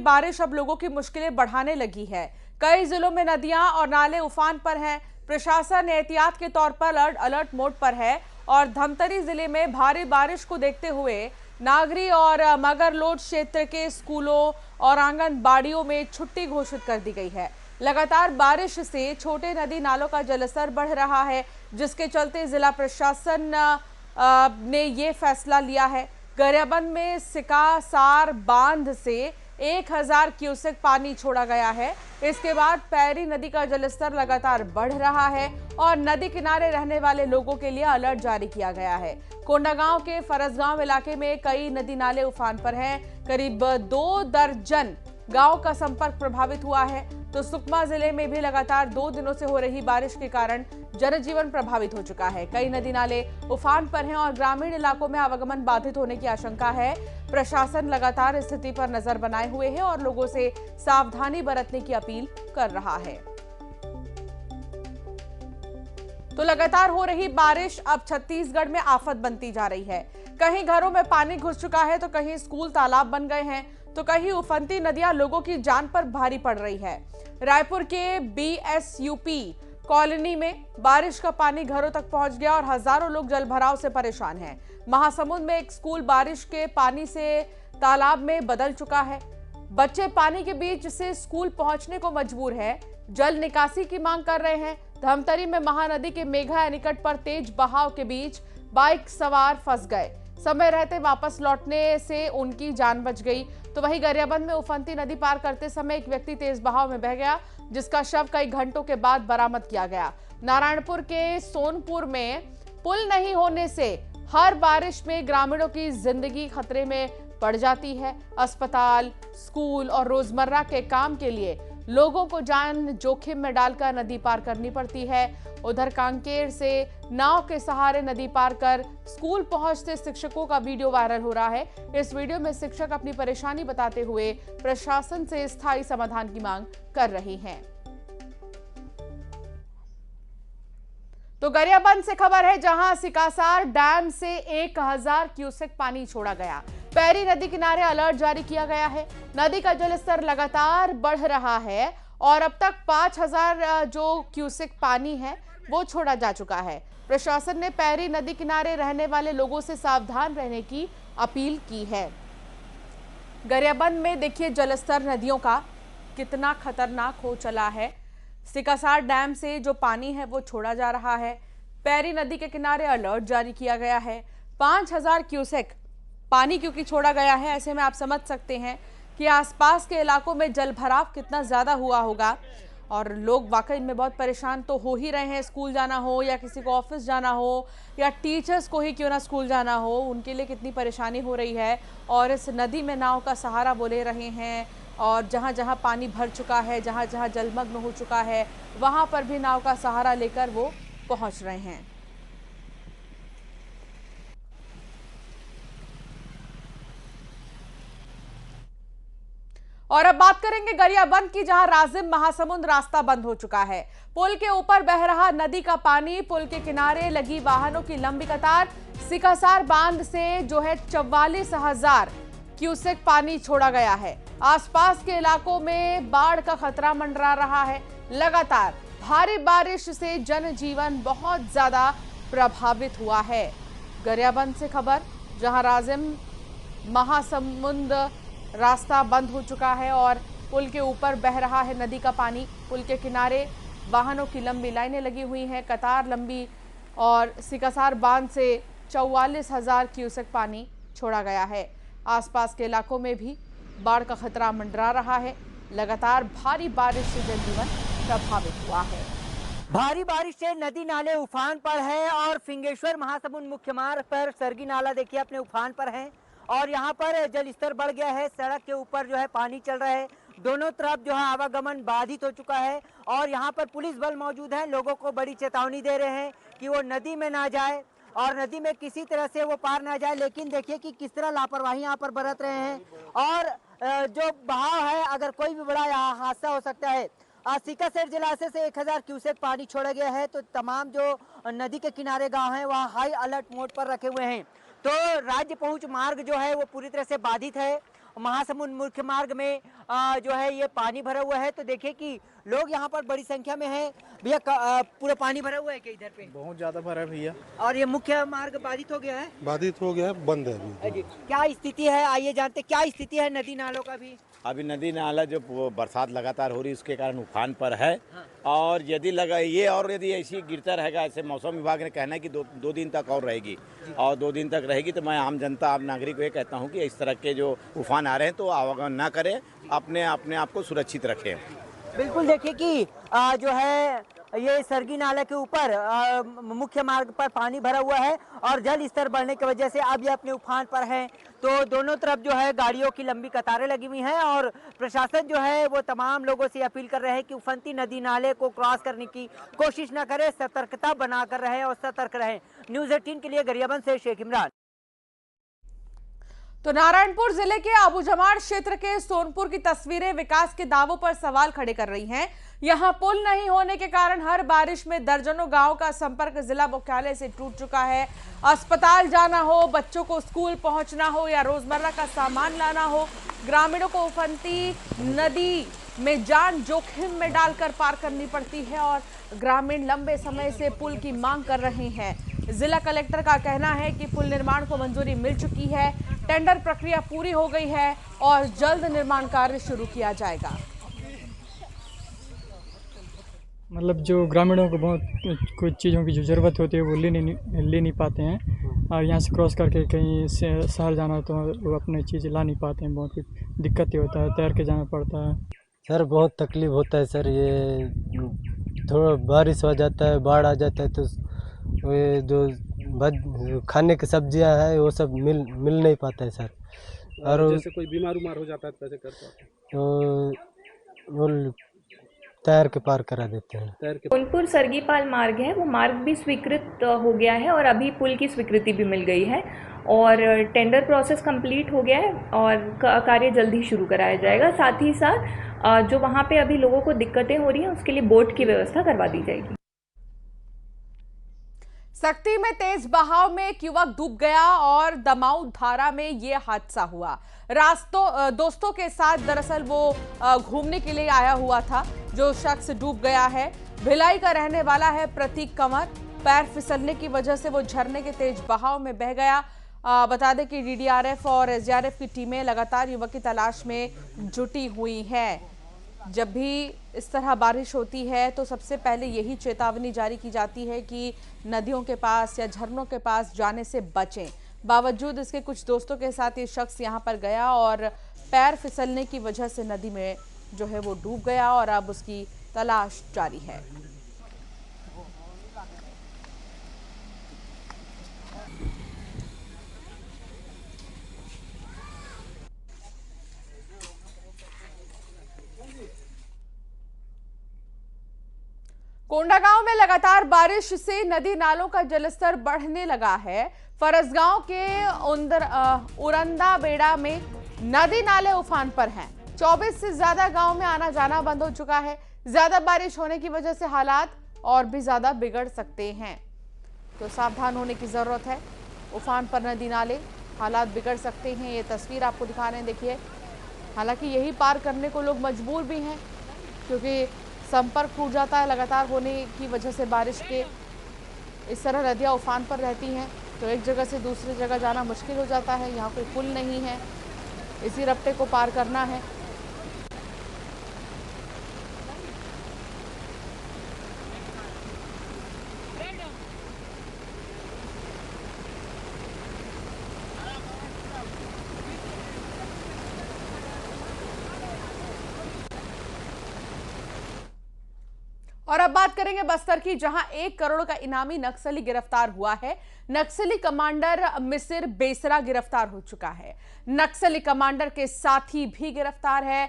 बारिश अब लोगों की मुश्किलें बढ़ाने लगी है। कई जिलों में नदियां और नाले उफान पर हैं। प्रशासन एहतियात के तौर पर अलर्ट मोड पर है और धमतरी जिले में भारी बारिश को देखते हुए नागरी और मगरलोड क्षेत्र के स्कूलों और आंगनबाड़ियों में छुट्टी घोषित कर दी गई है। लगातार बारिश से छोटे नदी नालों का जलस्तर बढ़ रहा है, जिसके चलते जिला प्रशासन ने ये फैसला लिया है। गरियाबंद में सिकासार बांध से 1000 क्यूसेक पानी छोड़ा गया है। इसके बाद पैरी नदी का जलस्तर लगातार बढ़ रहा है और नदी किनारे रहने वाले लोगों के लिए अलर्ट जारी किया गया है। कोंडागांव के फरसगांव इलाके में कई नदी नाले उफान पर हैं। करीब 2 दर्जन गांव का संपर्क प्रभावित हुआ है। तो सुकमा जिले में भी लगातार 2 दिनों से हो रही बारिश के कारण जनजीवन प्रभावित हो चुका है। कई नदी नाले उफान पर हैं और ग्रामीण इलाकों में आवागमन बाधित होने की आशंका है। प्रशासन लगातार स्थिति पर नजर बनाए हुए है और लोगों से सावधानी बरतने की अपील कर रहा है। तो लगातार हो रही बारिश अब छत्तीसगढ़ में आफत बनती जा रही है। कहीं घरों में पानी घुस चुका है, तो कहीं स्कूल तालाब बन गए हैं, तो कहीं उफनती नदियां लोगों की जान पर भारी पड़ रही है। रायपुर के बीएसयूपी कॉलोनी में बारिश का पानी घरों तक पहुंच गया और हजारों लोग जलभराव से परेशान हैं। महासमुंद में एक स्कूल बारिश के पानी से तालाब में बदल चुका है। बच्चे पानी के बीच से स्कूल पहुंचने को मजबूर है, जल निकासी की मांग कर रहे हैं। धमतरी में महानदी के मेघा एनीकट पर तेज बहाव के बीच बाइक सवार फंस गए। समय रहते वापस लौटने से उनकी जान बच गई। तो वहीं गरियाबंद में उफनती नदी पार करते समय एक व्यक्ति तेज बहाव में बह गया, जिसका शव कई घंटों के बाद बरामद किया गया। नारायणपुर के सोनपुर में पुल नहीं होने से हर बारिश में ग्रामीणों की जिंदगी खतरे में पड़ जाती है। अस्पताल, स्कूल और रोजमर्रा के काम के लिए लोगों को जान जोखिम में डालकर नदी पार करनी पड़ती है। उधर कांकेर से नाव के सहारे नदी पार कर स्कूल पहुंचते शिक्षकों का वीडियो वायरल हो रहा है। इस वीडियो में शिक्षक अपनी परेशानी बताते हुए प्रशासन से स्थायी समाधान की मांग कर रहे हैं। तो गरियाबंद से खबर है, जहां सिकासार डैम से 1000 क्यूसेक पानी छोड़ा गया। पैरी नदी किनारे अलर्ट जारी किया गया है। नदी का जलस्तर लगातार बढ़ रहा है और अब तक 5000 जो क्यूसेक पानी है वो छोड़ा जा चुका है। प्रशासन ने पैरी नदी किनारे रहने वाले लोगों से सावधान रहने की अपील की है। गरियाबंद में देखिए जलस्तर नदियों का कितना खतरनाक हो चला है। सिकासार डैम से जो पानी है वो छोड़ा जा रहा है। पैरी नदी के किनारे अलर्ट जारी किया गया है। 5000 क्यूसेक पानी क्योंकि छोड़ा गया है, ऐसे में आप समझ सकते हैं कि आसपास के इलाकों में जलभराव कितना ज्यादा हुआ होगा और लोग वाकई में बहुत परेशान तो हो ही रहे हैं। स्कूल जाना हो या किसी को ऑफिस जाना हो या टीचर्स को ही क्यों ना स्कूल जाना हो, उनके लिए कितनी परेशानी हो रही है। और इस नदी में नाव का सहारा वो ले रहे हैं और जहां जहां पानी भर चुका है, जहां जहां जलमग्न हो चुका है, वहां पर भी नाव का सहारा लेकर वो पहुंच रहे हैं। और अब बात करेंगे गरियाबंद की, जहां राजिम महासमुंद रास्ता बंद हो चुका है। पुल के ऊपर बह रहा नदी का पानी, पुल के किनारे लगी वाहनों की लंबी कतार। सिकासार बांध से जो है 44,000 क्यूसेक पानी छोड़ा गया है। आसपास के इलाकों में बाढ़ का खतरा मंडरा रहा है। लगातार भारी बारिश से जनजीवन बहुत ज्यादा प्रभावित हुआ है। गरियाबंद से खबर, जहां राजिम महासमुंद रास्ता बंद हो चुका है और पुल के ऊपर बह रहा है नदी का पानी। पुल के किनारे वाहनों की लंबी लाइनें लगी हुई हैं, कतार लंबी, और सिकासार बांध से 44,000 क्यूसेक पानी छोड़ा गया है। आसपास के इलाकों में भी बाढ़ का खतरा मंडरा रहा है। लगातार भारी बारिश से जनजीवन प्रभावित हुआ है। भारी बारिश से नदी नाले उफान पर है और फिंगेश्वर महासमुंद मुख्य मार्ग पर सरगी नाला देखिए अपने उफान पर है और यहाँ पर जल स्तर बढ़ गया है। सड़क के ऊपर जो है पानी चल रहा है, दोनों तरफ जो है आवागमन बाधित हो चुका है और यहाँ पर पुलिस बल मौजूद है। लोगों को बड़ी चेतावनी दे रहे हैं कि वो नदी में ना जाए और नदी में किसी तरह से वो पार ना जाए। लेकिन देखिए कि किस तरह लापरवाही यहाँ पर बरत रहे हैं और जो बहाव है, अगर कोई भी बड़ा यहाँ हादसा हो सकता है। सिकासेर जलाशय से 1000 क्यूसेक पानी छोड़ा गया है, तो तमाम जो नदी के किनारे गांव हैं वहाँ हाई अलर्ट मोड पर रखे हुए हैं। तो राज्य पहुंच मार्ग जो है वो पूरी तरह से बाधित है। महासमुंद मुख्य मार्ग में जो है ये पानी भरा हुआ है। तो देखिए कि लोग यहाँ पर बड़ी संख्या में है। भैया पूरा पानी भरा हुआ है क्या इधर पे? बहुत ज्यादा भरा है भैया। और ये मुख्य मार्ग बाधित हो गया है? बाधित हो गया है, बंद है अभी। जी, क्या स्थिति है आइए जानते क्या स्थिति है नदी नालों का भी? अभी नदी नाला जो बरसात लगातार हो रही है उसके कारण उफान पर है। हाँ। और यदि लगा ये और यदि ऐसी गिरता रहेगा, ऐसे मौसम विभाग ने कहना है कि दो दिन तक और रहेगी और 2 दिन तक रहेगी, तो मैं आम जनता आम नागरिक को ये कहता हूँ कि इस तरह के जो उफान आ रहे हैं तो आवागमन ना करें, अपने आप को सुरक्षित रखें। बिल्कुल देखिए कि जो है ये सरगी नाला के ऊपर मुख्य मार्ग पर पानी भरा हुआ है और जल स्तर बढ़ने की वजह से अब ये अपने उफान पर है। तो दोनों तरफ जो है गाड़ियों की लंबी कतारें लगी हुई हैं और प्रशासन जो है वो तमाम लोगों से अपील कर रहे हैं कि उफनती नदी नाले को क्रॉस करने की कोशिश न करें, सतर्कता बनाकर रहे और सतर्क रहे। न्यूज़ 18 के लिए गरियाबंद से शेख इमरान। तो नारायणपुर जिले के अबूजमाड़ क्षेत्र के सोनपुर की तस्वीरें विकास के दावों पर सवाल खड़े कर रही हैं। यहां पुल नहीं होने के कारण हर बारिश में दर्जनों गांव का संपर्क जिला मुख्यालय से टूट चुका है। अस्पताल जाना हो, बच्चों को स्कूल पहुंचना हो या रोजमर्रा का सामान लाना हो, ग्रामीणों को उफनती नदी में जान जोखिम में डालकर पार करनी पड़ती है और ग्रामीण लंबे समय से पुल की मांग कर रहे हैं। जिला कलेक्टर का कहना है कि पुल निर्माण को मंजूरी मिल चुकी है, टेंडर प्रक्रिया पूरी हो गई है और जल्द निर्माण कार्य शुरू किया जाएगा। मतलब जो ग्रामीणों को बहुत कुछ चीज़ों की जो ज़रूरत होती है वो ले नहीं पाते हैं और यहाँ से क्रॉस करके कहीं शहर जाना हो तो वो अपनी चीज़ें ला नहीं पाते हैं। बहुत कुछ दिक्कत ही होता है, तैर के जाना पड़ता है। सर बहुत तकलीफ होता है सर, ये थोड़ा बारिश हो जाता है, बाढ़ आ जाता है तो ये जो खाने की सब्जियां हैं वो सब मिल नहीं पाता है सर। और जैसे कोई बीमार हो जाता है तो कैसे करते हैं? तो वो तैर के पार करा देते हैं। सोनपुर सरगीपाल मार्ग है, वो मार्ग भी स्वीकृत हो गया है और अभी पुल की स्वीकृति भी मिल गई है और टेंडर प्रोसेस कंप्लीट हो गया है और कार्य जल्द ही शुरू कराया जाएगा। साथ ही साथ जो वहाँ पे अभी लोगों को दिक्कतें हो रही हैं उसके लिए बोट की व्यवस्था करवा दी जाएगी। सक्ती में तेज बहाव में एक युवक डूब गया और दमाऊ धारा में यह हादसा हुआ। दोस्तों के साथ दरअसल वो घूमने के लिए आया हुआ था। जो शख्स डूब गया है भिलाई का रहने वाला है प्रतीक कंवर। पैर फिसलने की वजह से वो झरने के तेज बहाव में बह गया। बता दें कि डीडीआरएफ और एसडीआरएफ की टीमें लगातार युवक की तलाश में जुटी हुई हैं। जब भी इस तरह बारिश होती है तो सबसे पहले यही चेतावनी जारी की जाती है कि नदियों के पास या झरनों के पास जाने से बचें। बावजूद इसके कुछ दोस्तों के साथ ये शख्स यहाँ पर गया और पैर फिसलने की वजह से नदी में जो है वो डूब गया और अब उसकी तलाश जारी है। कोंडागांव में लगातार बारिश से नदी नालों का जलस्तर बढ़ने लगा है। फरसगांव के उरंदा बेड़ा में नदी नाले उफान पर हैं। 24 से ज्यादा गांव में आना जाना बंद हो चुका है। ज्यादा बारिश होने की वजह से हालात और भी ज्यादा बिगड़ सकते हैं, तो सावधान होने की जरूरत है। उफान पर नदी नाले, हालात बिगड़ सकते हैं। ये तस्वीर आपको दिखा रहे हैं, देखिए। हालांकि यही पार करने को लोग मजबूर भी हैं क्योंकि संपर्क टूट जाता है लगातार होने की वजह से। बारिश के इस तरह नदियाँ उफान पर रहती हैं तो एक जगह से दूसरी जगह जाना मुश्किल हो जाता है। यहाँ कोई पुल नहीं है, इसी रपटे को पार करना है। और अब बात करेंगे बस्तर की, जहां 1 करोड़ का इनामी नक्सली गिरफ्तार हुआ है। नक्सली कमांडर मिसिर बेसरा गिरफ्तार हो चुका है। नक्सली कमांडर के साथी भी गिरफ्तार है।